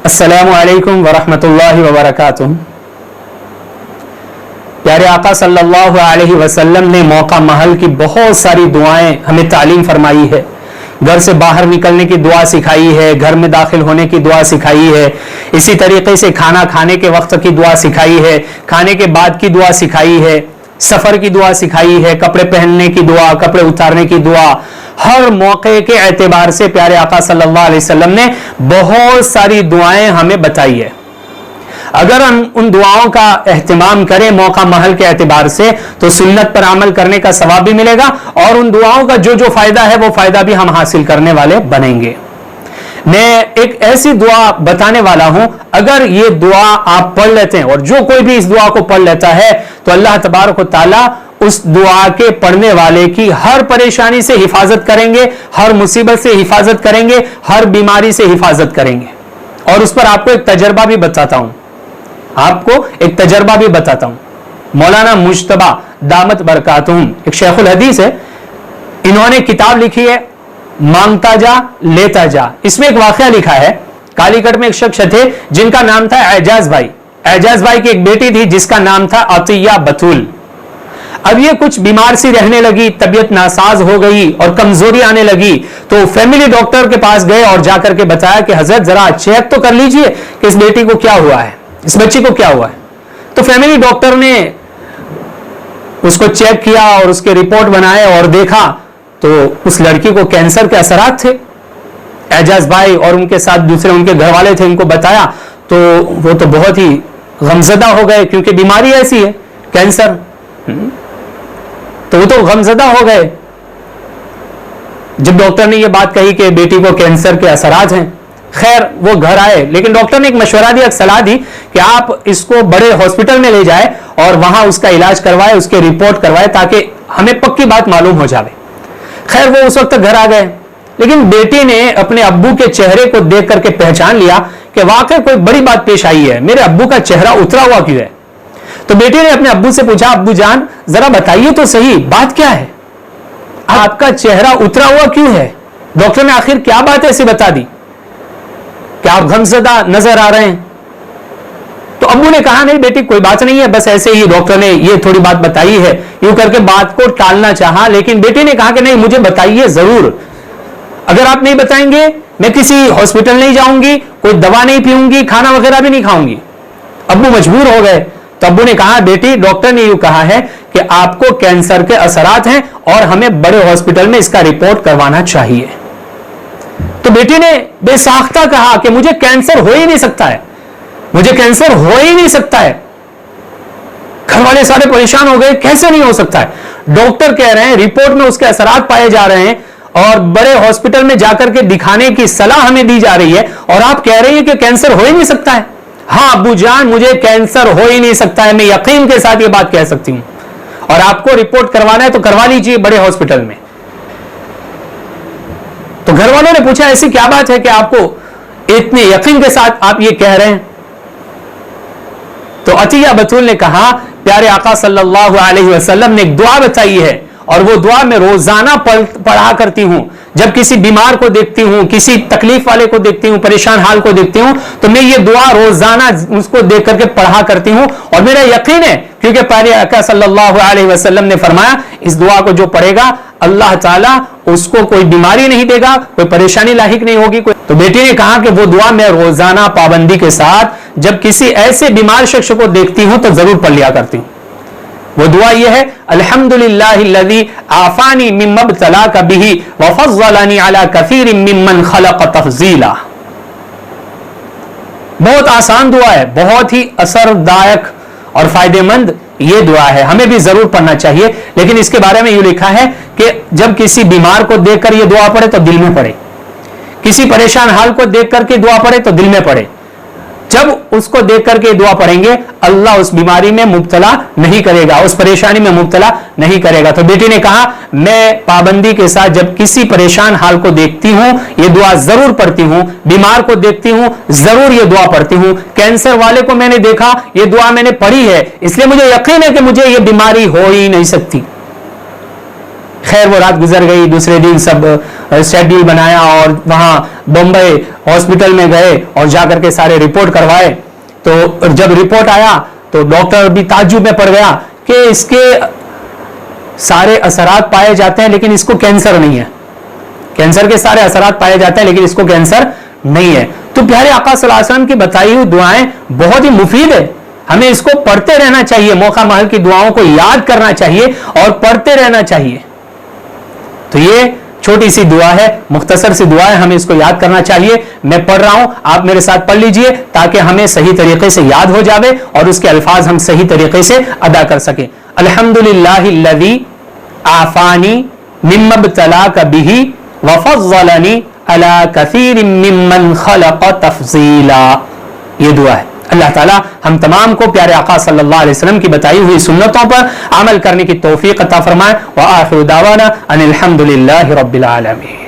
अस्सलामु अलैकुम वरहमतुल्लाहि वबरकातुह। प्यारे आका सल्लल्लाहु अलैहि वसल्लम ने मौका महल की बहुत सारी दुआएं हमें तालीम फरमाई है। घर से बाहर निकलने की दुआ सिखाई है, घर में दाखिल होने की दुआ सिखाई है, इसी तरीके से खाना खाने के वक्त की दुआ सिखाई है, खाने के बाद की दुआ सिखाई है, सफर की दुआ सिखाई है, कपड़े पहनने की दुआ, कपड़े उतारने की दुआ। हर मौके के एतबार से प्यारे आका सल्लल्लाहु अलैहि वसल्लम ने बहुत सारी दुआएं हमें बताई है। अगर हम उन दुआओं का एहतिमाम करें मौका महल के एतबार से तो सुन्नत पर अमल करने का सवाब भी मिलेगा और उन दुआओं का जो जो फायदा है वो फायदा भी हम हासिल करने वाले बनेंगे। मैं एक ऐसी दुआ बताने वाला हूं, अगर ये दुआ आप पढ़ लेते हैं और जो कोई भी इस दुआ को पढ़ लेता है तो अल्लाह तबारक व तआला उस दुआ के पढ़ने वाले की हर परेशानी से हिफाजत करेंगे, हर मुसीबत से हिफाजत करेंगे, हर बीमारी से हिफाजत करेंगे। और उस पर आपको एक तजर्बा भी बताता हूं, मौलाना मुज्तबा दामत बरकातुहुम एक शेखुल हदीस है, इन्होंने किताब लिखी है मांगता जा लेता जा। इसमें एक वाकया लिखा है, कालीकट में एक शख्स थे जिनका नाम था एजाज भाई। एजाज भाई की एक बेटी थी जिसका नाम था अतिया बतूल। अब ये कुछ बीमार सी रहने लगी, तबीयत नासाज हो गई और कमजोरी आने लगी, तो फैमिली डॉक्टर के पास गए और जाकर के बताया कि हजरत जरा चेक तो कर लीजिए कि इस बेटी को क्या हुआ है, इस बच्ची को क्या हुआ है। तो फैमिली डॉक्टर ने उसको चेक किया और उसके रिपोर्ट बनाए और देखा तो उस लड़की को कैंसर के असरात थे। एजाज भाई और उनके साथ दूसरे उनके घर वाले थे, उनको बताया तो वो तो बहुत ही गमजदा हो गए, क्योंकि बीमारी ऐसी है कैंसर, तो वो तो गमजदा हो गए जब डॉक्टर ने ये बात कही कि बेटी को कैंसर के असरात हैं। खैर वो घर आए, लेकिन डॉक्टर ने एक मशवरा दिया, एक सलाह दी कि आप इसको बड़े हॉस्पिटल में ले जाए और वहां उसका इलाज करवाए, उसके रिपोर्ट करवाए, ताकि हमें पक्की बात मालूम हो जाए। खैर वो उस वक्त घर आ गए, लेकिन बेटी ने अपने अब्बू के चेहरे को देख करके पहचान लिया कि वाकई कोई बड़ी बात पेश आई है, मेरे अब्बू का चेहरा उतरा हुआ क्यों है। तो बेटी ने अपने अब्बू से पूछा, अब्बू जान जरा बताइए तो सही बात क्या है, आपका चेहरा उतरा हुआ क्यों है। डॉक्टर ने आखिर क्या बात ऐसी बता दी कि आप गमज़दा नजर आ रहे हैं। तो अब्बू ने कहा, नहीं बेटी कोई बात नहीं है, बस ऐसे ही डॉक्टर ने ये थोड़ी बात बताई है, यूं करके बात को टालना चाहा। लेकिन बेटी ने कहा कि नहीं मुझे बताइए जरूर, अगर आप नहीं बताएंगे मैं किसी हॉस्पिटल नहीं जाऊंगी, कोई दवा नहीं पीऊंगी, खाना वगैरह भी नहीं खाऊंगी। अब्बू मजबूर हो गए। तो अब्बू ने कहा, बेटी डॉक्टर ने यूं कहा है कि आपको कैंसर के असरात हैं और हमें बड़े हॉस्पिटल में इसका रिपोर्ट करवाना चाहिए। तो बेटी ने बेसाख्ता कहा कि मुझे कैंसर हो ही नहीं सकता है, मुझे कैंसर हो ही नहीं सकता है। घर वाले सारे परेशान हो गए, कैसे नहीं हो सकता है, डॉक्टर कह रहे हैं रिपोर्ट में उसके असरात पाए जा रहे हैं और बड़े हॉस्पिटल में जाकर के दिखाने की सलाह हमें दी जा रही है और आप कह रही है कि कैंसर हो ही नहीं सकता है। हाँ अब्बू जान मुझे कैंसर हो ही नहीं सकता है, मैं यकीन के साथ ये बात कह सकती हूं, और आपको रिपोर्ट करवाना है तो करवा लीजिए बड़े हॉस्पिटल में। तो घर वालों ने पूछा, ऐसी क्या बात है कि आपको इतने यकीन के साथ आप ये कह रहे हैं। तो अतिया बतूल ने कहा, प्यारे आका सल्लल्लाहु अलैहि वसल्लम ने एक दुआ बताई है और वो दुआ मैं रोजाना पढ़ा करती हूं। जब किसी बीमार को देखती हूं, किसी तकलीफ वाले को देखती हूं, परेशान हाल को देखती हूं, तो मैं ये दुआ रोजाना उसको देख करके पढ़ा करती हूं और मेरा यकीन है, क्योंकि प्यारे आका सल्लल्लाहु अलैहि वसल्लम ने फरमाया इस दुआ को जो पढ़ेगा अल्लाह ताला उसको कोई बीमारी नहीं देगा, कोई परेशानी लाहिक नहीं होगी। तो बेटी ने कहा कि वो दुआ मैं रोजाना पाबंदी के साथ जब किसी ऐसे बीमार शख्स को देखती हूं तो जरूर पढ़ लिया करती हूं। वो दुआ ये है, अल्हम्दुलिल्लाहिल्लज़ी आफानी मिम्मा इब्तलाका बिही व फज़्ज़लनी अला कसीरिन मिम्मन खलक़ तफ़ज़ीला। बहुत आसान दुआ है, बहुत ही असरदायक और फायदेमंद ये दुआ है, हमें भी जरूर पढ़ना चाहिए। लेकिन इसके बारे में यूं लिखा है कि जब किसी बीमार को देखकर ये दुआ पढ़े तो दिल में पढ़े, किसी परेशान हाल को देख करके दुआ पढ़े तो दिल में पढ़े। जब उसको देख करके दुआ पढ़ेंगे अल्लाह उस बीमारी में मुब्तला नहीं करेगा, उस परेशानी में मुब्तला नहीं करेगा। तो बेटी ने कहा, मैं पाबंदी के साथ जब किसी परेशान हाल को देखती हूं ये दुआ जरूर पढ़ती हूं, बीमार को देखती हूं जरूर ये दुआ पढ़ती हूं। कैंसर वाले को मैंने देखा, ये दुआ मैंने पढ़ी है, इसलिए मुझे यकीन है कि मुझे ये बीमारी हो ही नहीं सकती। खैर वो रात गुजर गई, दूसरे दिन सब شیڈول بنایا اور وہاں بمبئی ہاسپٹل میں گئے اور جا کر کے سارے رپورٹ کروائے. تو جب رپورٹ آیا تو ڈاکٹر بھی تعجب میں پڑ گیا کہ اس کے سارے اثرات پائے جاتے ہیں لیکن اس کو کینسر نہیں ہے. کینسر کے سارے اثرات پائے جاتے ہیں لیکن اس کو کینسر نہیں ہے. تو پیارے آقا صلی اللہ علیہ وسلم کی بتائی ہوئی دعائیں بہت ہی مفید ہے, ہمیں اس کو پڑھتے رہنا چاہیے, موقع محل کی دعاؤں کو یاد کرنا چاہیے اور پڑھتے رہنا چاہیے. تو یہ چھوٹی سی دعا ہے, مختصر سی دعا ہے, ہمیں اس کو یاد کرنا چاہیے. میں پڑھ رہا ہوں, آپ میرے ساتھ پڑھ لیجئے تاکہ ہمیں صحیح طریقے سے یاد ہو جاوے اور اس کے الفاظ ہم صحیح طریقے سے ادا کر سکیں. الحمدللہ الذی عافانی مما ابتلاک بہ وفضلنی علی کثیر ممن خلق تفضیلا. یہ دعا ہے. اللہ تعالیٰ ہم تمام کو پیارے آقا صلی اللہ علیہ وسلم کی بتائی ہوئی سنتوں پر عمل کرنے کی توفیق عطا فرمائے. وآخر دعوانا ان الحمد للہ رب العالمین.